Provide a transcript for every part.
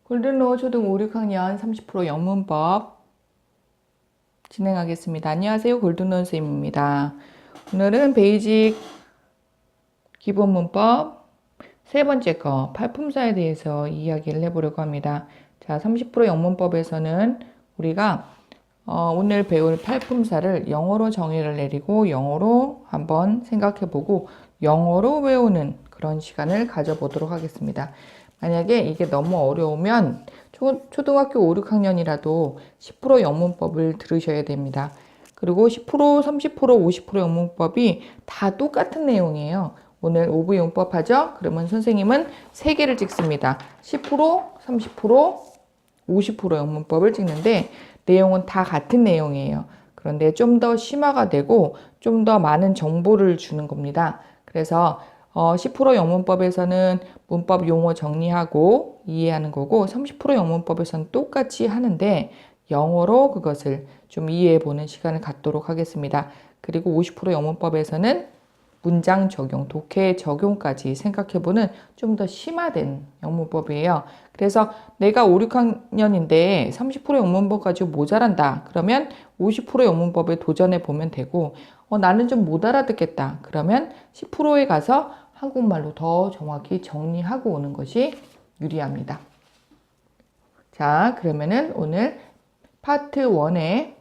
골든로우 초등 5, 6학년 30% 영문법 진행하겠습니다. 안녕하세요. 골든로우 선생님입니다. 오늘은 베이직 기본 문법 세 번째 거 팔품사에 대해서 이야기를 해보려고 합니다. 자, 30% 영문법에서는 우리가 오늘 배울 팔품사를 영어로 정의를 내리고 영어로 한번 생각해보고 영어로 외우는 그런 시간을 가져보도록 하겠습니다. 만약에 이게 너무 어려우면 초등학교 5, 6학년이라도 10% 영문법을 들으셔야 됩니다. 그리고 10%, 30%, 50% 영문법이 다 똑같은 내용이에요. 오늘 5부 용법 하죠? 그러면 선생님은 3개를 찍습니다. 10%, 30%, 50% 영문법을 찍는데 내용은 다 같은 내용이에요. 그런데 좀 더 심화가 되고 좀 더 많은 정보를 주는 겁니다. 그래서 10% 영문법에서는 문법 용어 정리하고 이해하는 거고 30% 영문법에서는 똑같이 하는데 영어로 그것을 좀 이해해 보는 시간을 갖도록 하겠습니다. 그리고 50% 영문법에서는 문장 적용, 독해 적용까지 생각해보는 좀 더 심화된 영문법이에요. 그래서 내가 5, 6학년인데 30% 영문법 가지고 모자란다. 그러면 50% 영문법에 도전해 보면 되고 나는 좀 못 알아듣겠다. 그러면 10%에 가서 한국말로 더 정확히 정리하고 오는 것이 유리합니다. 자, 그러면은 오늘 파트 1에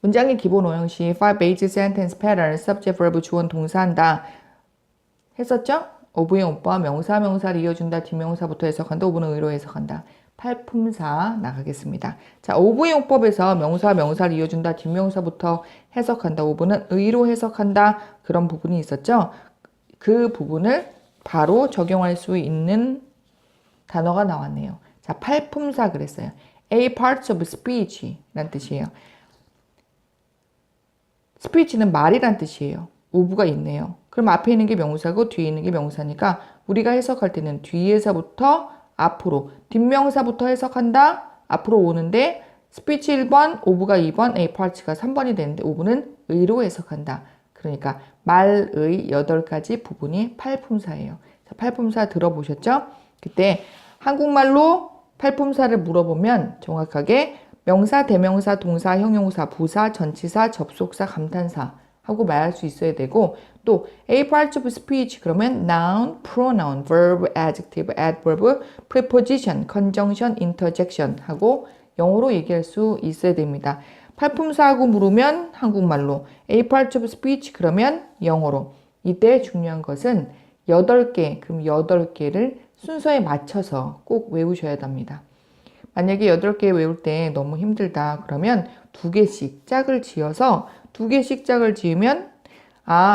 문장의 기본 오형식 5 basic sentence pattern subject verb 주어 동사한다 했었죠? 5부의 문법 명사 명사를 이어준다 뒷명사부터 해석한다 5부는 의로 해석한다 팔품사 나가겠습니다. 자, 5부의 문법에서 명사 명사를 이어준다 뒷명사부터 해석한다 5부는 의로 해석한다 그런 부분이 있었죠? 그 부분을 바로 적용할 수 있는 단어가 나왔네요. 자, 팔품사 그랬어요. A parts of speech 라는 뜻이에요. 스피치는 말이란 뜻이에요. 오브가 있네요. 그럼 앞에 있는 게 명사고 뒤에 있는 게 명사니까 우리가 해석할 때는 뒤에서부터 앞으로 뒷명사부터 해석한다. 앞으로 오는데 스피치 1번, 오브가 2번, A parts가 3번이 되는데 오브는 의로 해석한다. 그러니까 말의 8가지 부분이 팔품사예요. 팔품사 들어보셨죠? 그때 한국말로 팔품사를 물어보면 정확하게 명사, 대명사, 동사, 형용사, 부사, 전치사, 접속사, 감탄사 하고 말할 수 있어야 되고 또 A parts of speech 그러면 noun, pronoun, verb, adjective, adverb, preposition, conjunction, interjection 하고 영어로 얘기할 수 있어야 됩니다. 팔품사하고 물으면 한국말로 A parts of speech 그러면 영어로 이때 중요한 것은 8개 그럼 8개를 순서에 맞춰서 꼭 외우셔야 합니다. 만약에 8개 외울 때 너무 힘들다 그러면 2개씩 짝을 지어서 2개씩 짝을 지으면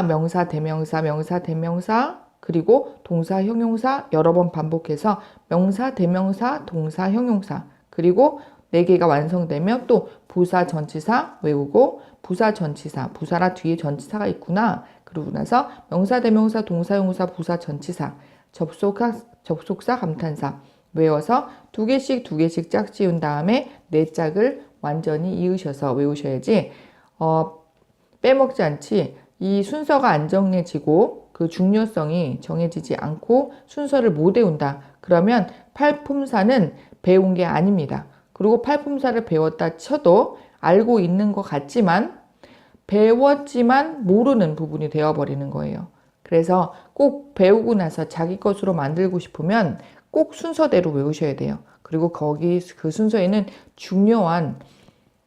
명사, 대명사, 명사, 대명사 그리고 동사, 형용사 여러 번 반복해서 명사, 대명사, 동사, 형용사 그리고 4개가 완성되면 또 부사, 전치사 외우고 부사, 전치사, 부사라 뒤에 전치사가 있구나 그러고 나서 명사, 대명사, 동사, 형용사, 부사, 전치사 접속사, 감탄사 외워서 2개씩 짝 지운 다음에 4짝을 완전히 이으셔서 외우셔야지 빼먹지 않지 이 순서가 안 정해지고 그 중요성이 정해지지 않고 순서를 못 외운다. 그러면 팔품사는 배운 게 아닙니다. 그리고 팔품사를 배웠다 쳐도 알고 있는 것 같지만 배웠지만 모르는 부분이 되어버리는 거예요. 그래서 꼭 배우고 나서 자기 것으로 만들고 싶으면 꼭 순서대로 외우셔야 돼요. 그리고 거기 그 순서에는 중요한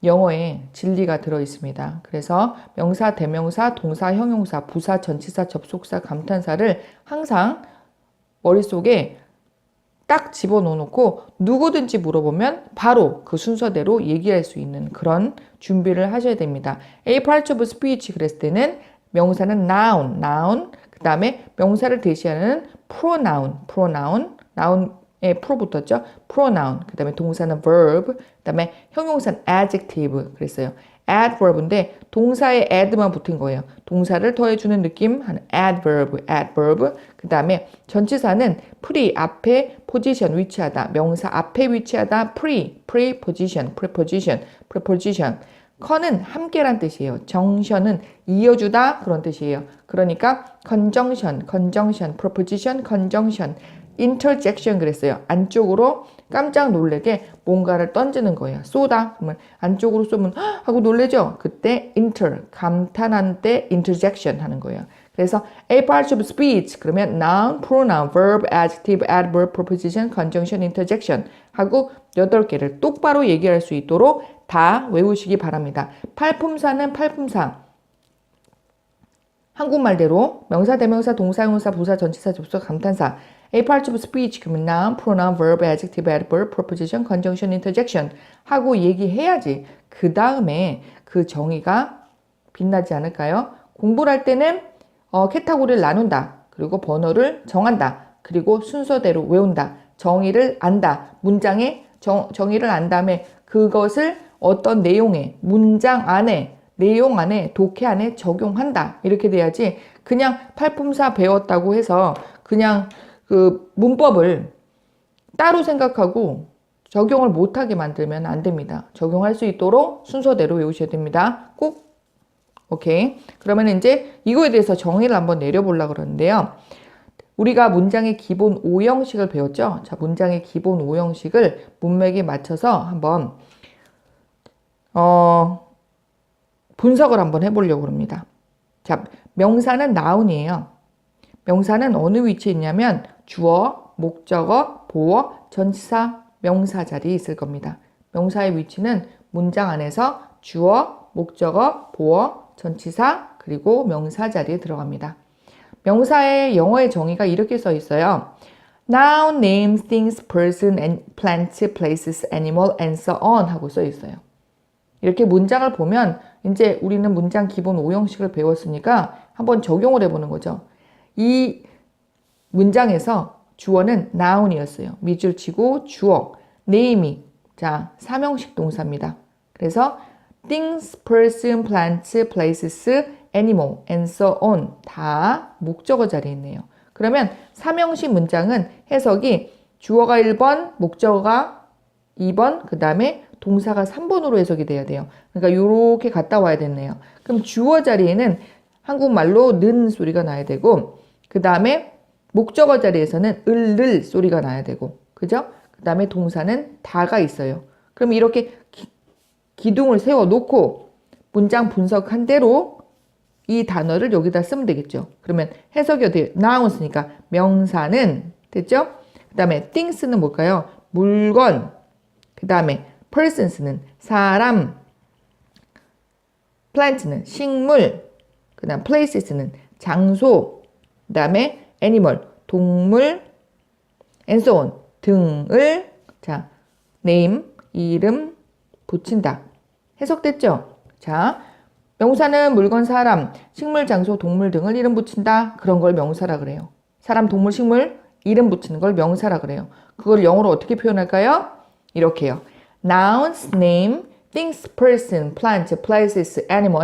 영어의 진리가 들어 있습니다. 그래서 명사, 대명사, 동사, 형용사, 부사, 전치사, 접속사, 감탄사를 항상 머릿속에 딱 집어넣고 누구든지 물어보면 바로 그 순서대로 얘기할 수 있는 그런 준비를 하셔야 됩니다. A part of speech 그랬을 때는 명사는 noun, 그 다음에 명사를 대시하는 pronoun, noun에 pro 붙었죠? pronoun, 그 다음에 동사는 verb, 그 다음에 형용사는 adjective 그랬어요. adverb인데 동사에 add만 붙은 거예요. 동사를 더해주는 느낌 하는 adverb. 그 다음에 전치사는 pre 앞에 position 위치하다. 명사 앞에 위치하다. preposition. con은 함께란 뜻이에요. junction은 이어주다 그런 뜻이에요. 그러니까 conjunction, preposition, conjunction interjection 그랬어요. 안쪽으로 깜짝 놀래게 뭔가를 던지는 거예요. 쏘다. 그러면 안쪽으로 쏘면 헉! 하고 놀래죠? 그때 감탄한 때 interjection 하는 거예요. 그래서 a part of speech 그러면 noun, pronoun, verb, adjective, adverb, preposition, conjunction, interjection 하고 8개를 똑바로 얘기할 수 있도록 다 외우시기 바랍니다. 팔품사는 팔품사. 한국말대로 명사, 대명사, 동사, 형용사, 부사, 전치사, 접속, 감탄사. A part of speech 그러면 noun, pronoun, verb, adjective, adverb, preposition, conjunction, interjection 하고 얘기해야지 그 다음에 그 정의가 빛나지 않을까요? 공부를 할 때는 카테고리를 나눈다. 그리고 번호를 정한다. 그리고 순서대로 외운다. 정의를 안다. 문장에 정의를 안 다음에 그것을 어떤 내용에 문장 안에 내용 안에 독해 안에 적용한다. 이렇게 돼야지 그냥 팔품사 배웠다고 해서 그냥 그 문법을 따로 생각하고 적용을 못하게 만들면 안 됩니다. 적용할 수 있도록 순서대로 외우셔야 됩니다. 꼭 오케이. 그러면 이제 이거에 대해서 정의를 한번 내려보려고 그러는데요. 우리가 문장의 기본 5형식을 배웠죠. 자, 문장의 기본 5형식을 문맥에 맞춰서 한번 분석을 한번 해보려고 합니다. 자, 명사는 noun이에요. 명사는 어느 위치에 있냐면 주어, 목적어, 보어, 전치사, 명사 자리에 있을 겁니다. 명사의 위치는 문장 안에서 주어, 목적어, 보어, 전치사, 그리고 명사 자리에 들어갑니다. 명사의 영어의 정의가 이렇게 써 있어요. Noun names things, person, and plants, places, animal, and so on 하고 써 있어요. 이렇게 문장을 보면 이제 우리는 문장 기본 5형식을 배웠으니까 한번 적용을 해보는 거죠. 이 문장에서 주어는 noun이었어요. 밑줄 치고 주어, name이 자 3형식 동사입니다. 그래서 things, person, plants, places, animal, and so on 다 목적어 자리에 있네요. 그러면 3형식 문장은 해석이 주어가 1번, 목적어가 2번, 그 다음에 동사가 3번으로 해석이 돼야 돼요. 그러니까 이렇게 갔다 와야 됐네요. 그럼 주어 자리에는 한국말로 는 소리가 나야 되고 그 다음에 목적어 자리에서는 을 소리가 나야 되고 그죠? 그 다음에 동사는 다가 있어요. 그럼 이렇게 기둥을 세워놓고 문장 분석한 대로 이 단어를 여기다 쓰면 되겠죠. 그러면 해석이 어떻게 나오니까 명사는 됐죠? 그 다음에 things는 뭘까요? 물건. 그 다음에 persons는 사람. plant는 식물. 그 다음 places는 장소. 그 다음에 animal 동물. and so on 등을 자 name 이름 붙인다. 해석됐죠? 자, 명사는 물건, 사람, 식물, 장소, 동물 등을 이름 붙인다. 그런 걸 명사라 그래요. 사람, 동물, 식물 이름 붙이는 걸 명사라 그래요. 그걸 영어로 어떻게 표현할까요? 이렇게요. Nouns, name, things, person, plant, places, animal,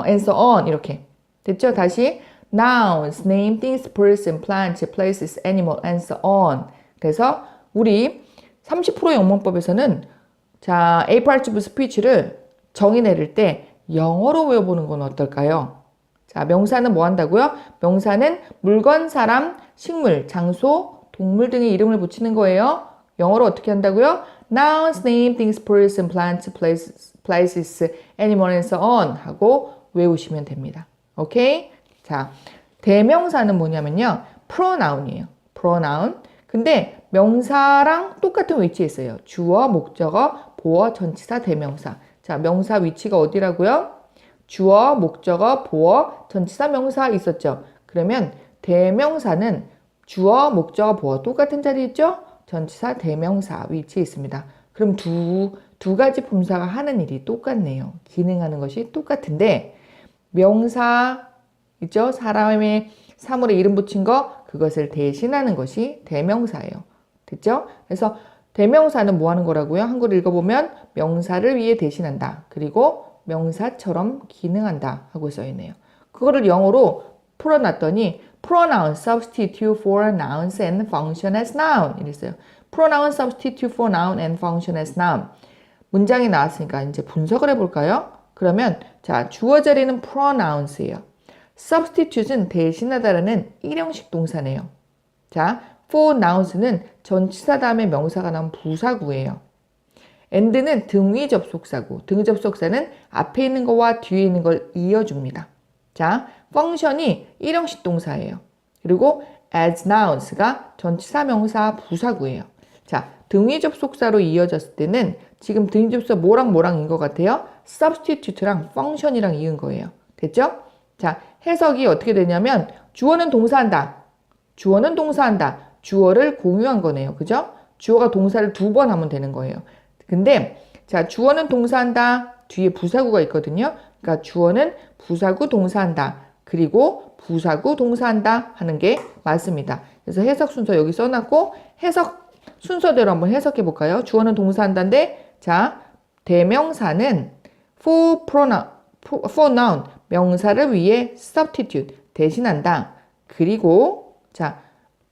and so on 이렇게. 됐죠? 다시 Nouns, name, things, person, plant, places, animal, and so on. 그래서 우리 30% 영문법에서는 자, A part of speech를 정의 내릴 때 영어로 외워보는 건 어떨까요? 자, 명사는 뭐 한다고요? 명사는 물건, 사람, 식물, 장소, 동물 등의 이름을 붙이는 거예요. 영어로 어떻게 한다고요? Nouns, name, things, person, plant, places, animal, and so on 하고 외우시면 됩니다. 오케이? 자, 대명사는 뭐냐면요. pronoun이에요. pronoun. 근데 명사랑 똑같은 위치에 있어요. 주어, 목적어, 보어, 전치사, 대명사. 자, 명사 위치가 어디라고요? 주어, 목적어, 보어, 전치사, 명사 있었죠. 그러면 대명사는 주어, 목적어, 보어 똑같은 자리에 있죠? 전치사, 대명사 위치에 있습니다. 그럼 두 가지 품사가 하는 일이 똑같네요. 기능하는 것이 똑같은데 명사 있죠? 사람의 사물에 이름 붙인 거 그것을 대신하는 것이 대명사예요. 됐죠? 그래서 대명사는 뭐 하는 거라고요? 한글 읽어보면 명사를 위해 대신한다. 그리고 명사처럼 기능한다 하고 써있네요. 그거를 영어로 풀어놨더니 pronoun substitute for nouns and function as noun 이랬어요. pronoun substitute for noun and function as noun. 문장이 나왔으니까 이제 분석을 해볼까요? 그러면 자 주어 자리는 pronouns예요. substitute는 대신하다라는 일형식 동사네요. 자 for nouns는 전치사 다음에 명사가 나온 부사구예요. and는 등위 접속사고, 등위 접속사는 앞에 있는 거와 뒤에 있는 걸 이어줍니다. 자, function이 일형식 동사예요. 그리고 as nouns가 전치사 명사 부사구예요. 자, 등위 접속사로 이어졌을 때는 지금 등위 접속사 뭐랑인 것 같아요? substitute랑 function이랑 이은 거예요. 됐죠? 자, 해석이 어떻게 되냐면 주어는 동사한다. 주어는 동사한다. 주어를 공유한 거네요. 그죠? 주어가 동사를 2번 하면 되는 거예요. 근데 자, 주어는 동사한다. 뒤에 부사구가 있거든요. 그러니까 주어는 부사구 동사한다. 그리고 부사구 동사한다 하는 게 맞습니다. 그래서 해석 순서 여기 써놨고 해석 순서대로 한번 해석해 볼까요? 주어는 동사한다인데 자, 대명사는 for noun 명사를 위해 substitute 대신한다. 그리고 자,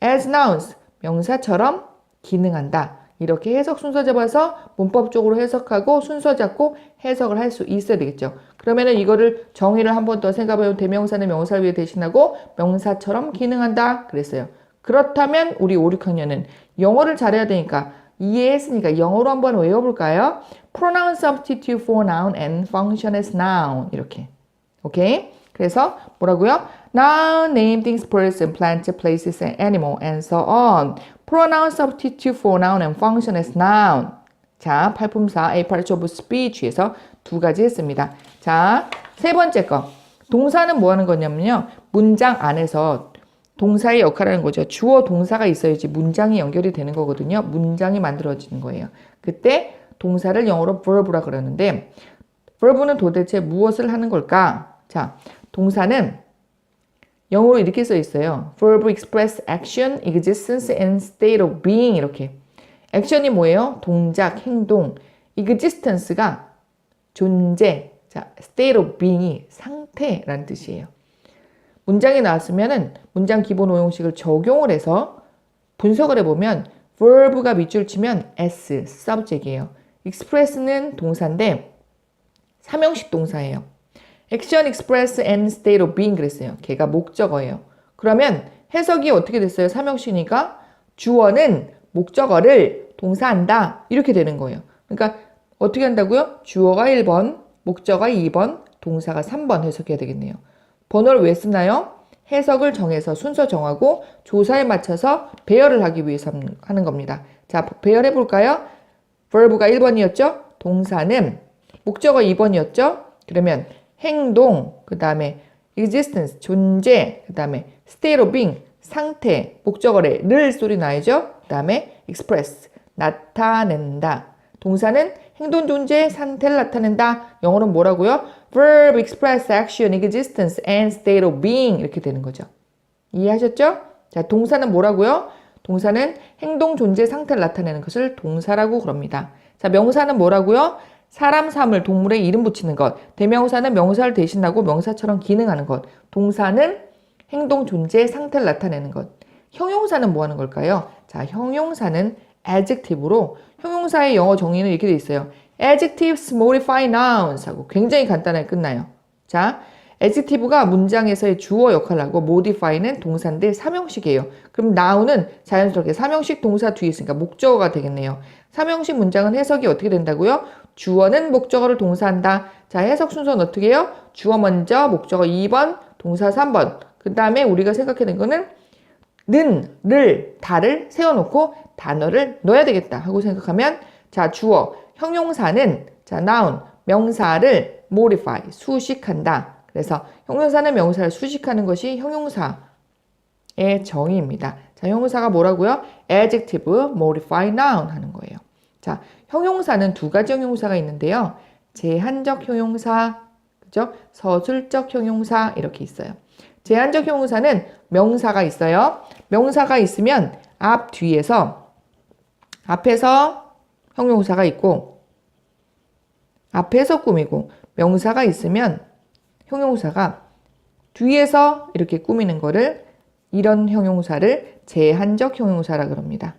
as nouns 명사처럼 기능한다. 이렇게 해석 순서 잡아서 문법적으로 해석하고 순서 잡고 해석을 할 수 있어야 되겠죠. 그러면은 이거를 정의를 한 번 더 생각해보면 대명사는 명사를 위해 대신하고 명사처럼 기능한다 그랬어요. 그렇다면 우리 5, 6학년은 영어를 잘해야 되니까 이해했으니까 영어로 한번 외워볼까요? Pronoun substitute for noun and function as noun 이렇게. 오케이? 그래서 뭐라고요? Noun, name, things, person, plant, places, and animal, and so on. Pronoun substitute for noun and function as noun. 자, 팔품사 A part of speech에서 2가지 했습니다. 자, 세 번째 거. 동사는 뭐 하는 거냐면요. 문장 안에서 동사의 역할을 하는 거죠. 주어 동사가 있어야지 문장이 연결이 되는 거거든요. 문장이 만들어지는 거예요. 그때 동사를 영어로 verb라 그러는데 verb는 도대체 무엇을 하는 걸까? 자, 동사는 영어로 이렇게 써 있어요. verb express action, existence, and state of being 이렇게. 액션이 뭐예요? 동작, 행동. existence가 존재. 자, state of being이 상태라는 뜻이에요. 문장이 나왔으면은 문장 기본 오형식을 적용을 해서 분석을 해보면 verb가 밑줄 치면 s, subject이에요. express는 동사인데 삼형식 동사예요. action, express, and state of being 그랬어요. 걔가 목적어예요. 그러면 해석이 어떻게 됐어요? 삼형식이니까 주어는 목적어를 동사한다. 이렇게 되는 거예요. 그러니까 어떻게 한다고요? 주어가 1번, 목적어가 2번, 동사가 3번 해석해야 되겠네요. 번호를 왜 쓰나요? 해석을 정해서 순서 정하고 조사에 맞춰서 배열을 하기 위해서 하는 겁니다. 자, 배열해 볼까요? verb가 1번이었죠? 동사는 목적어 2번이었죠? 그러면 행동, 그 다음에 existence, 존재, 그 다음에 state of being, 상태, 목적어래, 를 소리 나야죠? 그 다음에 express, 나타낸다. 동사는 행동, 존재, 상태를 나타낸다. 영어로는 뭐라고요? verb, express, action, existence, and state of being 이렇게 되는 거죠. 이해하셨죠? 자, 동사는 뭐라고요? 동사는 행동, 존재, 상태를 나타내는 것을 동사라고 그럽니다. 자, 명사는 뭐라고요? 사람, 사물, 동물의 이름 붙이는 것. 대명사는 명사를 대신하고 명사처럼 기능하는 것. 동사는 행동, 존재, 상태를 나타내는 것. 형용사는 뭐 하는 걸까요? 자, 형용사는 adjective로 형용사의 영어 정의는 이렇게 돼 있어요. adjectives modify nouns 하고 굉장히 간단하게 끝나요. 자, adjective가 문장에서의 주어 역할을 하고 modify는 동사인데 삼형식이에요. 그럼 now는 자연스럽게 삼형식 동사 뒤에 있으니까 목적어가 되겠네요. 삼형식 문장은 해석이 어떻게 된다고요? 주어는 목적어를 동사한다. 자, 해석 순서는 어떻게 해요? 주어 먼저, 목적어 2번, 동사 3번. 그 다음에 우리가 생각해낸 거는 는, 를, 다를 세워놓고 단어를 넣어야 되겠다 하고 생각하면 자, 주어, 형용사는 자, noun, 명사를 modify, 수식한다. 그래서 형용사는 명사를 수식하는 것이 형용사의 정의입니다. 자, 형용사가 뭐라고요? adjective, modify noun 하는 거예요. 자, 형용사는 2가지 형용사가 있는데요. 제한적 형용사, 그죠? 서술적 형용사 이렇게 있어요. 제한적 형용사는 명사가 있어요. 명사가 있으면 앞에서 형용사가 있고 앞에서 꾸미고 명사가 있으면 형용사가 뒤에서 이렇게 꾸미는 거를 이런 형용사를 제한적 형용사라 그럽니다.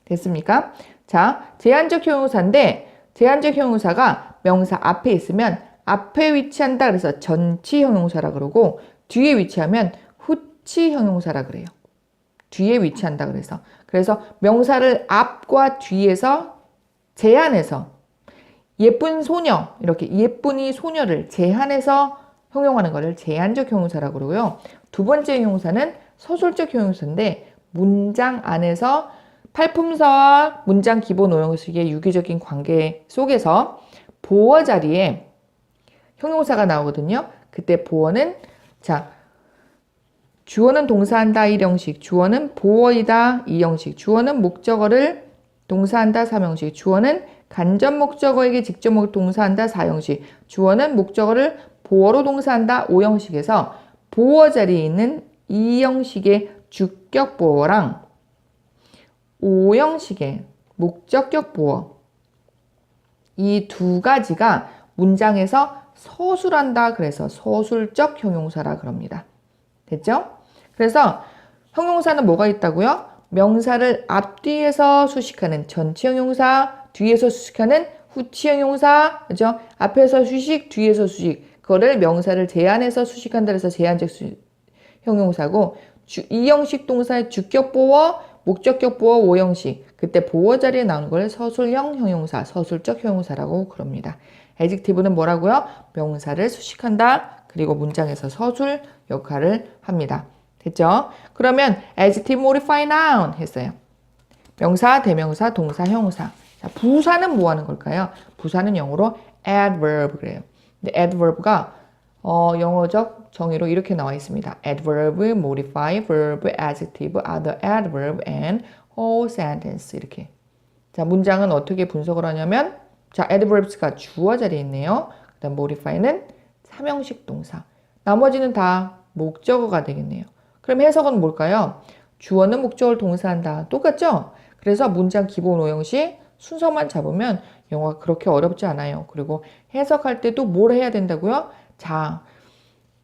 됐습니까? 자, 제한적 형용사인데 제한적 형용사가 명사 앞에 있으면 앞에 위치한다 그래서 전치 형용사라 그러고 뒤에 위치하면 후치 형용사라 그래요. 뒤에 위치한다 그래서. 그래서 명사를 앞과 뒤에서 제한해서 예쁜 소녀, 이렇게 예쁜이 소녀를 제한해서 형용하는 것을 제한적 형용사라고 그러고요. 두 번째 형용사는 서술적 형용사인데 문장 안에서 팔품사와 문장 기본 오형식의 유기적인 관계 속에서 보어 자리에 형용사가 나오거든요. 그때 보어는 자 주어는 동사한다 1형식, 주어는 보어이다 2형식, 주어는 목적어를 동사한다 3형식, 주어는 간접 목적어에게 직접 동사한다 4형식, 주어는 목적어를 보어로 동사한다 5형식에서 보어 자리에 있는 2형식의 주격 보어랑 5형식의 목적격 보어 이 두 가지가 문장에서 서술한다 그래서 서술적 형용사라 그럽니다. 됐죠? 그래서 형용사는 뭐가 있다고요? 명사를 앞뒤에서 수식하는 전치 형용사, 뒤에서 수식하는 후치 형용사, 그죠? 앞에서 수식, 뒤에서 수식. 그거를 명사를 제한해서 수식한다 그래서 제한적 형용사고, 이 형식 동사의 주격 보어, 목적격 보어 5형식. 그때 보어 자리에 나오는 걸 서술형 형용사, 서술적 형용사라고 그럽니다. adjective는 뭐라고요? 명사를 수식한다. 그리고 문장에서 서술 역할을 합니다. 됐죠? 그러면 adjective modify noun 했어요. 명사, 대명사, 동사, 형용사. 자, 부사는 뭐 하는 걸까요? 부사는 영어로 adverb 그래요. 근데 adverb가 영어적 정의로 이렇게 나와 있습니다. adverb, modify, verb, adjective, other adverb, and whole sentence 이렇게. 자, 문장은 어떻게 분석을 하냐면 자, adverbs가 주어 자리에 있네요. 그다음 modify는 3형식 동사. 나머지는 다 목적어가 되겠네요. 그럼 해석은 뭘까요? 주어는 목적어를 동사한다. 똑같죠? 그래서 문장 기본 5형식 순서만 잡으면 영어가 그렇게 어렵지 않아요. 그리고 해석할 때도 뭘 해야 된다고요? 자,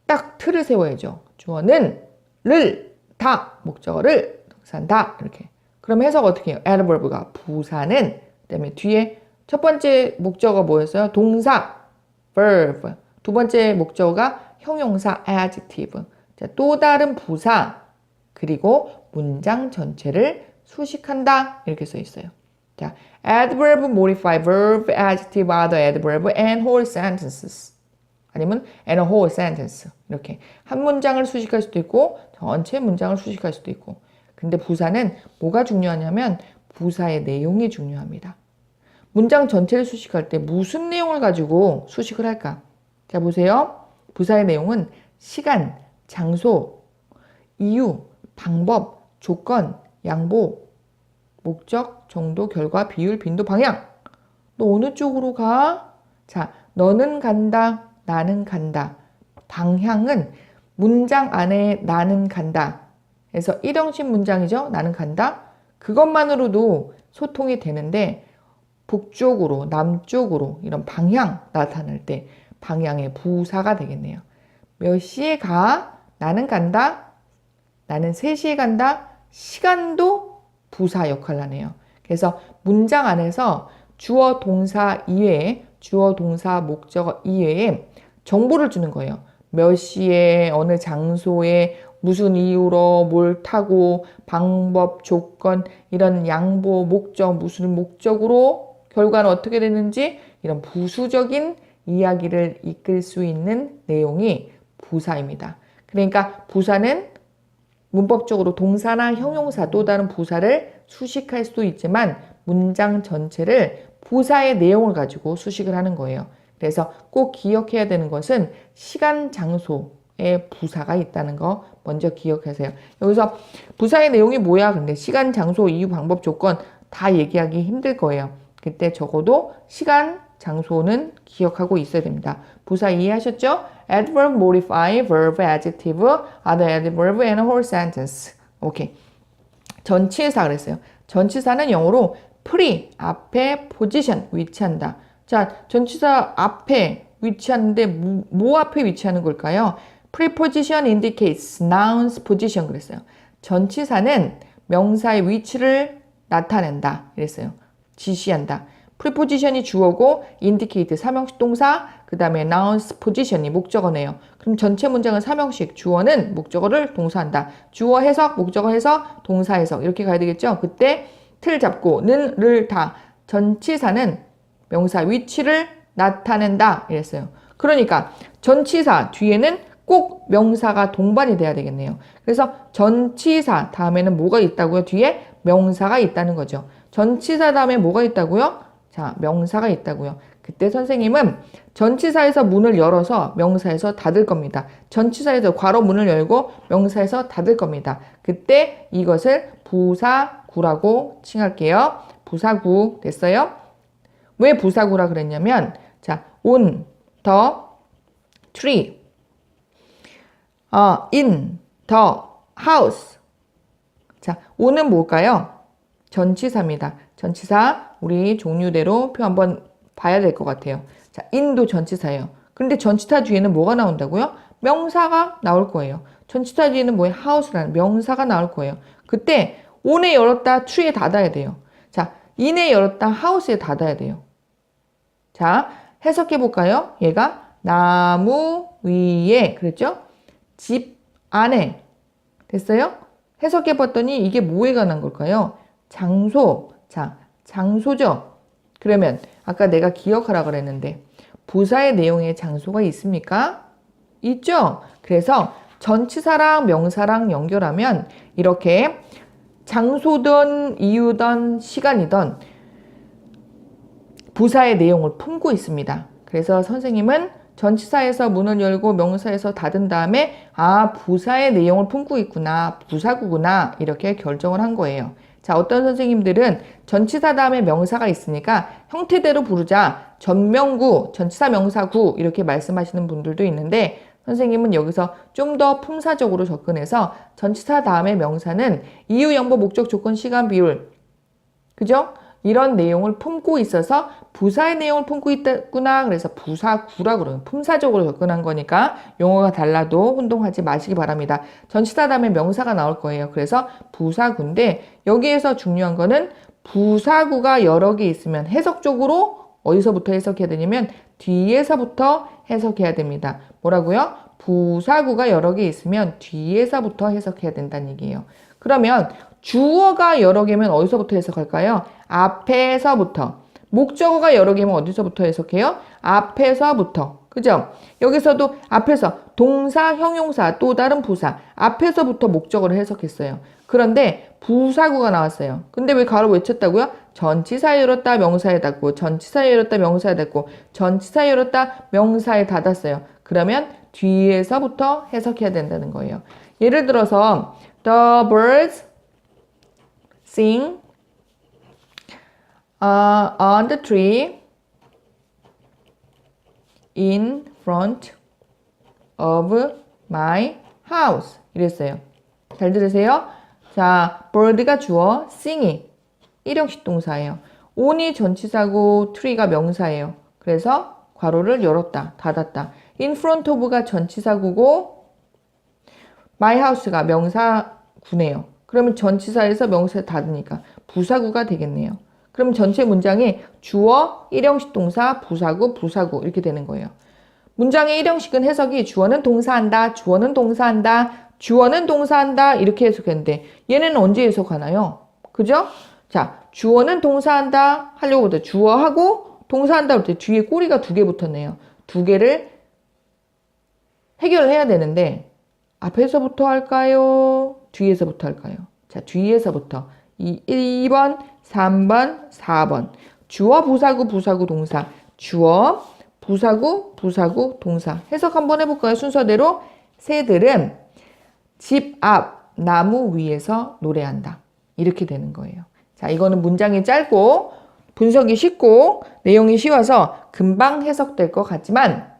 딱 틀을 세워야죠. 주어는 를, 다, 목적어를 동사한다. 이렇게. 그럼 해석 어떻게 해요? adverb가 부사는 그다음에 뒤에 첫 번째 목적어 뭐였어요? 동사, verb. 두 번째 목적어가 형용사, adjective. 자, 또 다른 부사, 그리고 문장 전체를 수식한다. 이렇게 써 있어요. 자, adverb, modify, verb, adjective, other adverb, and whole sentences. 아니면 and a whole sentence. 이렇게. 한 문장을 수식할 수도 있고, 전체 문장을 수식할 수도 있고. 근데 부사는 뭐가 중요하냐면, 부사의 내용이 중요합니다. 문장 전체를 수식할 때 무슨 내용을 가지고 수식을 할까? 자, 보세요. 부사의 내용은 시간, 장소, 이유, 방법, 조건, 양보, 목적, 정도, 결과, 비율, 빈도, 방향. 너 어느 쪽으로 가? 자, 너는 간다, 나는 간다. 방향은 문장 안에 나는 간다. 그래서 1형식 문장이죠. 나는 간다. 그것만으로도 소통이 되는데 북쪽으로, 남쪽으로 이런 방향 나타날 때 방향의 부사가 되겠네요. 몇 시에 가? 나는 간다. 나는 3시에 간다. 시간도 부사 역할을 하네요. 그래서 문장 안에서 주어, 동사 이외에 주어, 동사, 목적어 이외에 정보를 주는 거예요. 몇 시에, 어느 장소에, 무슨 이유로, 뭘 타고, 방법, 조건, 이런 양보, 목적, 무슨 목적으로 결과는 어떻게 되는지 이런 부수적인 이야기를 이끌 수 있는 내용이 부사입니다. 그러니까 부사는 문법적으로 동사나 형용사 또 다른 부사를 수식할 수도 있지만 문장 전체를 부사의 내용을 가지고 수식을 하는 거예요. 그래서 꼭 기억해야 되는 것은 시간, 장소에 부사가 있다는 거 먼저 기억하세요. 여기서 부사의 내용이 뭐야? 근데 시간, 장소, 이유, 방법, 조건 다 얘기하기 힘들 거예요. 그때 적어도 시간, 장소는 기억하고 있어야 됩니다. 부사 이해하셨죠? adverb, modify, verb, adjective, other adverb, and whole sentence. 오케이. 전치사 그랬어요. 전치사는 영어로 pre, 앞에 position, 위치한다. 자, 전치사 앞에 위치하는데 뭐 앞에 위치하는 걸까요? preposition indicates noun's position 그랬어요. 전치사는 명사의 위치를 나타낸다. 이랬어요. 지시한다. preposition이 주어고 indicate 삼형식 동사, 그 다음에 nouns position이 목적어네요. 그럼 전체 문장은 삼형식, 주어는 목적어를 동사한다. 주어 해석, 목적어 해석, 동사 해석 이렇게 가야 되겠죠. 그때 틀 잡고 는, 를, 다 전치사는 명사 위치를 나타낸다 이랬어요. 그러니까 전치사 뒤에는 꼭 명사가 동반이 돼야 되겠네요. 그래서 전치사 다음에는 뭐가 있다고요? 뒤에 명사가 있다는 거죠. 전치사 다음에 뭐가 있다고요? 자, 명사가 있다고요. 그때 선생님은 전치사에서 문을 열어서 명사에서 닫을 겁니다. 전치사에서 괄호 문을 열고 명사에서 닫을 겁니다. 그때 이것을 부사구라고 칭할게요. 부사구 됐어요? 왜 부사구라 그랬냐면 자, on the tree, in the house. 자, on은 뭘까요? 전치사입니다. 전치사 우리 종류대로 표 한번 봐야 될 것 같아요. 자, in도 전치사예요. 그런데 전치사 뒤에는 뭐가 나온다고요? 명사가 나올 거예요. 전치사 뒤에는 뭐예요? house라는 명사가 나올 거예요. 그때 on에 열었다 tree에 닫아야 돼요. 자, in에 열었다 house에 닫아야 돼요. 자, 해석해 볼까요? 얘가 나무 위에 그랬죠? 집 안에 됐어요? 해석해 봤더니 이게 뭐에 관한 걸까요? 장소. 자, 장소죠? 그러면 아까 내가 기억하라 그랬는데 부사의 내용에 장소가 있습니까? 있죠? 그래서 전치사랑 명사랑 연결하면 이렇게 장소든 이유든 시간이든 부사의 내용을 품고 있습니다. 그래서 선생님은 전치사에서 문을 열고 명사에서 닫은 다음에 부사의 내용을 품고 있구나, 부사구구나 이렇게 결정을 한 거예요. 자, 어떤 선생님들은 전치사 다음에 명사가 있으니까 형태대로 부르자, 전명구, 전치사 명사구 이렇게 말씀하시는 분들도 있는데 선생님은 여기서 좀 더 품사적으로 접근해서 전치사 다음에 명사는 이유, 영보, 목적, 조건, 시간, 비율 그죠? 이런 내용을 품고 있어서 부사의 내용을 품고 있구나. 그래서 부사구라고 그래요. 품사적으로 접근한 거니까 용어가 달라도 혼동하지 마시기 바랍니다. 전치사 다음에 명사가 나올 거예요. 그래서 부사구인데 여기에서 중요한 거는 부사구가 여러 개 있으면 해석적으로 어디서부터 해석해야 되냐면 뒤에서부터 해석해야 됩니다. 뭐라고요? 부사구가 여러 개 있으면 뒤에서부터 해석해야 된다는 얘기예요. 그러면 주어가 여러 개면 어디서부터 해석할까요? 앞에서부터. 목적어가 여러 개면 어디서부터 해석해요? 앞에서부터. 그죠? 여기서도 앞에서 동사, 형용사, 또 다른 부사. 앞에서부터 목적어를 해석했어요. 그런데 부사구가 나왔어요. 근데 왜 가로 외쳤다고요? 전치사에 열었다 명사에 닫고, 전치사에 열었다 명사에 닫고, 전치사에 열었다 명사에 닫았어요. 그러면 뒤에서부터 해석해야 된다는 거예요. 예를 들어서 The birds sing on the tree in front of my house. 이랬어요. 잘 들으세요? 자, bird가 주어, sing이 일형식 동사예요. on이 전치사고 tree가 명사예요. 그래서 괄호를 열었다, 닫았다. in front of가 전치사구고 my house가 명사구네요. 그러면 전치사에서 명사에 닫으니까 부사구가 되겠네요. 그럼 전체 문장이 주어, 일형식 동사, 부사구, 부사구 이렇게 되는 거예요. 문장의 일형식은 해석이 주어는 동사한다, 주어는 동사한다, 주어는 동사한다 이렇게 해석했는데 얘는 언제 해석하나요? 그죠? 자, 주어는 동사한다 하려고 할 때 주어하고 동사한다 할 때 뒤에 꼬리가 두 개 붙었네요. 두 개를 해결을 해야 되는데 앞에서부터 할까요? 뒤에서부터 할까요? 자, 뒤에서부터 2번, 3번, 4번 주어, 부사구, 부사구, 동사 주어, 부사구, 부사구, 동사 해석 한번 해볼까요? 순서대로 새들은 집 앞 나무 위에서 노래한다. 이렇게 되는 거예요. 자, 이거는 문장이 짧고 분석이 쉽고 내용이 쉬워서 금방 해석될 것 같지만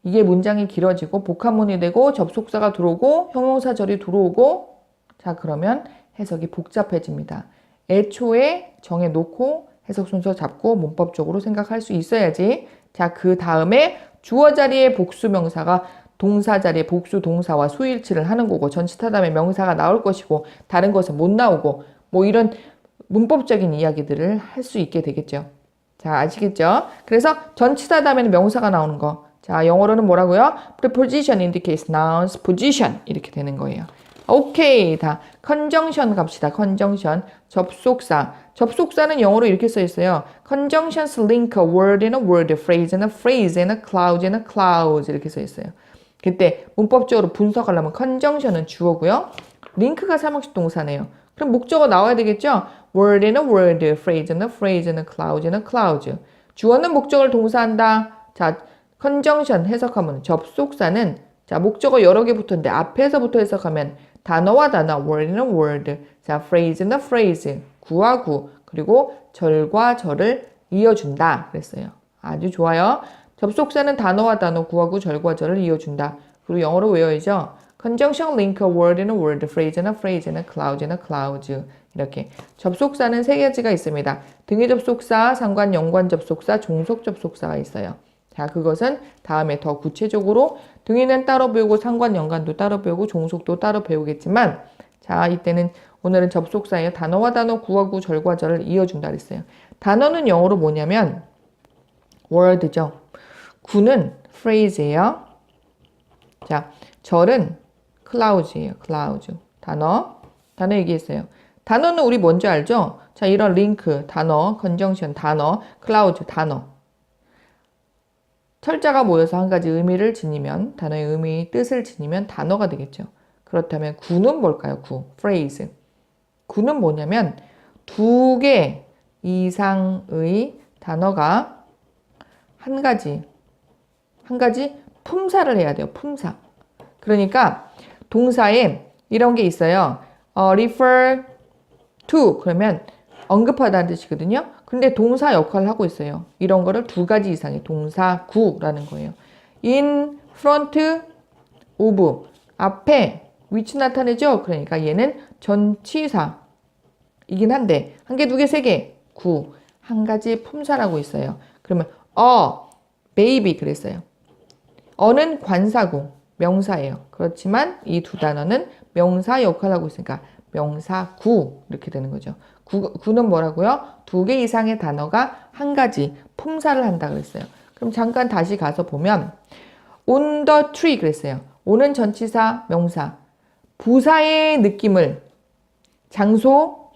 이게 문장이 길어지고 복합문이 되고 접속사가 들어오고 형용사절이 들어오고 자, 그러면 해석이 복잡해집니다. 애초에 정해놓고 해석 순서 잡고 문법적으로 생각할 수 있어야지. 자, 그 다음에 주어 자리에 복수명사가 동사 자리에 복수 동사와 수일치를 하는 거고 전치사 다음에 명사가 나올 것이고 다른 것은 못 나오고 뭐 이런 문법적인 이야기들을 할 수 있게 되겠죠. 자, 아시겠죠? 그래서 전치사 다음에는 명사가 나오는 거. 자, 영어로는 뭐라고요? Preposition indicates noun's position. 이렇게 되는 거예요. 오케이. 다. conjunction 갑시다. conjunction. 접속사. 접속사는 영어로 이렇게 써 있어요. Conjunctions link a word in a word, a phrase in a phrase, in a clause in a clause. 이렇게 써 있어요. 그때 문법적으로 분석하려면 conjunction은 주어고요. 링크가 삼형식 동사네요. 그럼 목적어 나와야 되겠죠? word in a word, phrase in a phrase, in a clause in a clause. 주어는 목적어를 동사한다. 자, conjunction 해석하면 접속사는 자, 목적어 여러 개 붙었는데 앞에서부터 해석하면 단어와 단어, word in a word, 자, phrase in a phrase, 구와 구, 그리고 절과 절을 이어준다. 그랬어요. 아주 좋아요. 접속사는 단어와 단어, 구와 구, 절과 절을 이어준다. 그리고 영어로 외워야죠. Conjunction link a word in a word, phrase in a phrase, in a clause in a clause. 이렇게 접속사는 세 가지가 있습니다. 등위 접속사, 상관, 연관 접속사, 종속 접속사가 있어요. 자, 그것은 다음에 더 구체적으로 등위는 따로 배우고 상관, 연관도 따로 배우고 종속도 따로 배우겠지만 자, 이때는 오늘은 접속사예요. 단어와 단어, 구와 구, 절과 절을 이어준다 그랬어요. 단어는 영어로 뭐냐면 word죠. 구는 phrase예요. 자, 절은 clause예요. clause. 단어 얘기했어요. 단어는 우리 뭔지 알죠? 자, 이런 링크, 단어, conjunction, 단어, clause, 단어. 철자가 모여서 한 가지 의미를 지니면, 단어의 의미, 뜻을 지니면 단어가 되겠죠. 그렇다면 구는 뭘까요? 구, phrase. 구는 뭐냐면 두 개 이상의 단어가 한 가지 품사를 해야 돼요. 품사. 그러니까 동사에 이런 게 있어요. refer to 그러면 언급하다는 뜻이거든요. 근데 동사 역할을 하고 있어요. 이런 거를 두 가지 이상의 동사구라는 거예요. in front of 앞에 위치 나타내죠. 그러니까 얘는 전치사이긴 한데 한 개, 두 개, 세 개, 구 한 가지 품사라고 있어요. 그러면 baby 그랬어요. 어는 관사구 명사예요. 그렇지만 이 두 단어는 명사 역할을 하고 있으니까 명사구 이렇게 되는 거죠. 구는 뭐라고요? 두 개 이상의 단어가 한 가지 품사를 한다 그랬어요. 그럼 잠깐 다시 가서 보면 on the tree 그랬어요. on은 전치사 명사. 부사의 느낌을 장소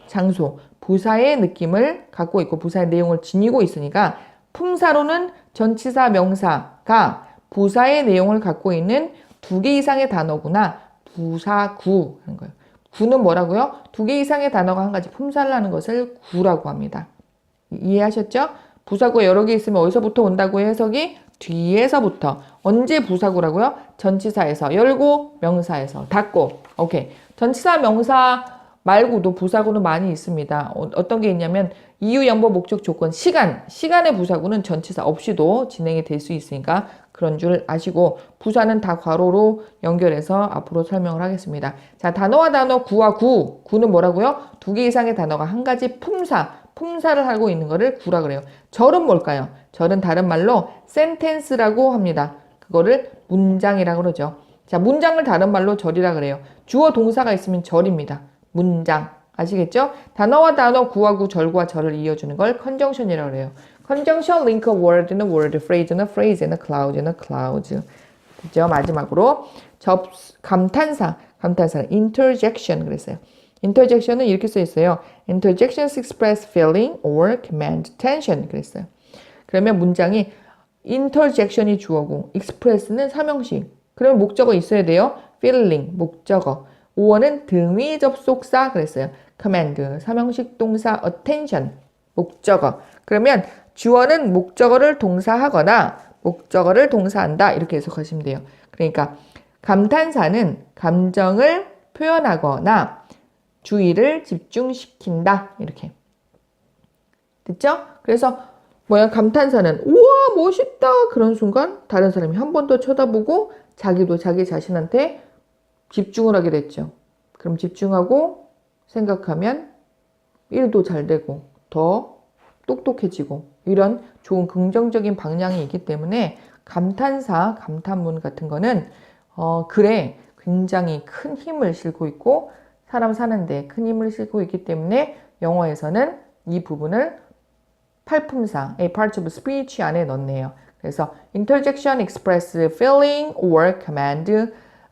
부사의 느낌을 갖고 있고 부사의 내용을 지니고 있으니까 품사로는 전치사 명사가 부사의 내용을 갖고 있는 두 개 이상의 단어구나. 부사구 하는 거예요. 구는 뭐라고요? 두 개 이상의 단어가 한 가지 품사를 하는 것을 구라고 합니다. 이해하셨죠? 부사구가 여러 개 있으면 어디서부터 온다고 해석이 뒤에서부터. 언제 부사구라고요? 전치사에서 열고 명사에서 닫고. 오케이. 전치사 명사 말고도 부사구는 많이 있습니다. 어떤 게 있냐면 이유, 연보, 목적, 조건, 시간의 부사구는 전치사 없이도 진행이 될 수 있으니까 그런 줄 아시고 부사는 다 괄호로 연결해서 앞으로 설명을 하겠습니다. 자, 단어와 단어, 구와 구는 뭐라고요? 두 개 이상의 단어가 한 가지 품사를 하고 있는 거를 구라 그래요. 절은 뭘까요? 절은 다른 말로 sentence라고 합니다. 그거를 문장이라고 그러죠. 자, 문장을 다른 말로 절이라 그래요. 주어 동사가 있으면 절입니다. 문장. 아시겠죠? 단어와 단어, 구와 구, 절과 절을 이어주는 걸 conjunction이라고 그래요. Conjunction link a word in a word, phrase in a phrase, in a clause in a clause. 그죠? 마지막으로 감탄사는 interjection 그랬어요. interjection은 이렇게 써 있어요. Interjections express feeling or command attention 그랬어요. 그러면 문장이 interjection이 주어고 express는 삼형식. 그러면 목적어 있어야 돼요. feeling 목적어. 5어는 등위 접속사 그랬어요. command 삼형식 동사 attention 목적어. 그러면 주어는 목적어를 동사하거나 목적어를 동사한다 이렇게 해석하시면 돼요. 그러니까 감탄사는 감정을 표현하거나 주의를 집중시킨다 이렇게 됐죠? 그래서 감탄사는 우와 멋있다 그런 순간 다른 사람이 한 번 더 쳐다보고 자기도 자기 자신한테 집중을 하게 됐죠. 그럼 집중하고 생각하면 일도 잘 되고 더 똑똑해지고 이런 좋은 긍정적인 방향이 있기 때문에 감탄사, 감탄문 같은 거는 글에 굉장히 큰 힘을 싣고 있고 사람 사는데 큰 힘을 싣고 있기 때문에 영어에서는 이 부분을 팔품사, a part of speech 안에 넣네요. 그래서 interjection, express feeling or command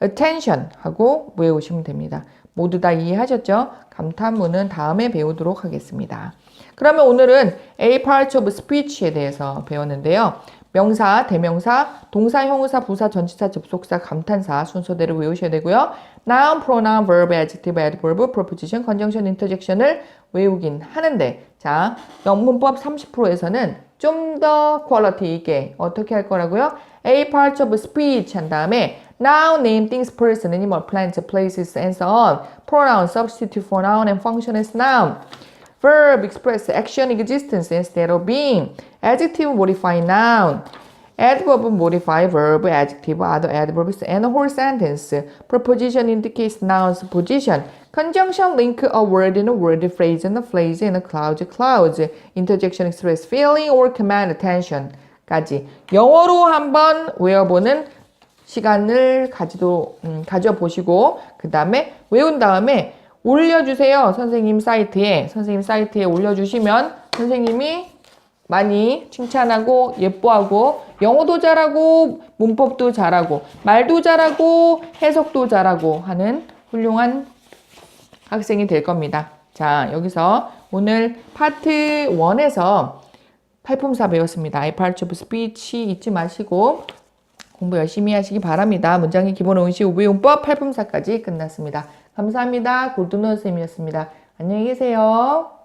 attention 하고 외우시면 됩니다. 모두 다 이해하셨죠? 감탄문은 다음에 배우도록 하겠습니다. 그러면 오늘은 a part of speech에 대해서 배웠는데요. 명사, 대명사, 동사, 형용사, 부사, 전치사, 접속사, 감탄사 순서대로 외우셔야 되고요. noun, pronoun, verb, adjective, adverb, preposition, conjunction, interjection을 외우긴 하는데 자, 영문법 30%에서는 좀 더 퀄리티 있게 어떻게 할 거라고요? A part of speech 한 다음에 noun, name, things, person, animal, plant, places, and so on. pronoun, substitute for noun and function as noun. verb, express action, existence instead of being. adjective, modify noun. adverb, modify verb, adjective, other adverbs, and a whole sentence. preposition indicates noun's position. conjunction, link a word in a word, phrase in a phrase, in a clause, clause. interjection, express feeling or command attention. 까지 영어로 한번 외워보는 시간을 가져보시고 그 다음에 외운 다음에 올려주세요. 선생님 사이트에 올려주시면 선생님이 많이 칭찬하고 예뻐하고 영어도 잘하고 문법도 잘하고 말도 잘하고 해석도 잘하고 하는 훌륭한 학생이 될 겁니다. 자, 여기서 오늘 파트 1에서 팔품사 배웠습니다. I part of speech 잊지 마시고 공부 열심히 하시기 바랍니다. 문장의 기본 응시 우비용법 팔품사까지 끝났습니다. 감사합니다. 골든노 선생님이었습니다. 안녕히 계세요.